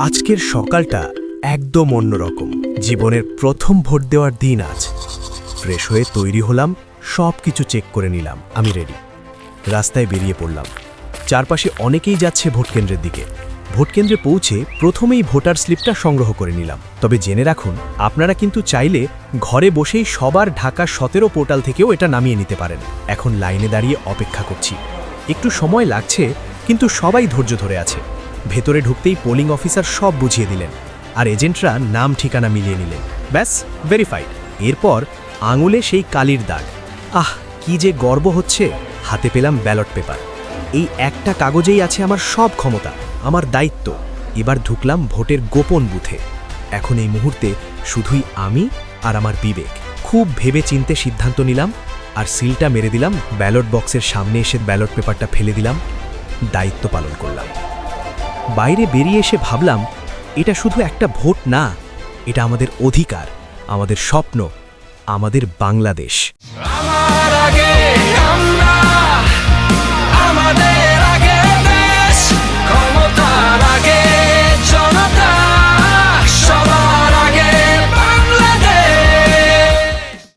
আজকের সকালটা একদম অন্যরকম। জীবনের প্রথম ভোট দেওয়ার দিন আজ। ফ্রেশ হয়ে তৈরি হলাম, সব কিছু চেক করে নিলাম, আমি রেডি। রাস্তায় বেরিয়ে পড়লাম। চারপাশে অনেকেই যাচ্ছে ভোট কেন্দ্রের দিকে। ভোট কেন্দ্রে পৌঁছে প্রথমেই ভোটার স্লিপটা সংগ্রহ করে নিলাম। তবে জেনে রাখুন, আপনারা কিন্তু চাইলে ঘরে বসেই সবার ঢাকা 17 পোর্টাল থেকেও এটা নামিয়ে নিতে পারেন। এখন লাইনে দাঁড়িয়ে অপেক্ষা করছি। একটু সময় লাগছে, কিন্তু সবাই ধৈর্য ধরে আছে। ভেতরে ঢুকতেই পোলিং অফিসার সব বুঝিয়ে দিলেন, আর এজেন্টরা নাম ঠিকানা মিলিয়ে নিলেন। ব্যাস, ভেরিফাইড। এরপর আঙুলে সেই কালির দাগ। আহ, কি যে গর্ব হচ্ছে! হাতে পেলাম ব্যালট পেপার। এই একটা কাগজেই আছে আমার সব ক্ষমতা, আমার দায়িত্ব। এবার ঢুকলাম ভোটের গোপন বুথে। এখন এই মুহূর্তে শুধুই আমি আর আমার বিবেক। খুব ভেবে চিন্তে সিদ্ধান্ত নিলাম, আর সিলটা মেরে দিলাম। ব্যালট বক্সের সামনে এসে ব্যালট পেপারটা ফেলে দিলাম। দায়িত্ব পালন করলাম। বাইরে বেরিয়ে এসে ভাবলাম, এটা শুধু একটা ভোট না, এটা আমাদের অধিকার, আমাদের স্বপ্ন, আমাদের বাংলাদেশ। আমার আগে আমরা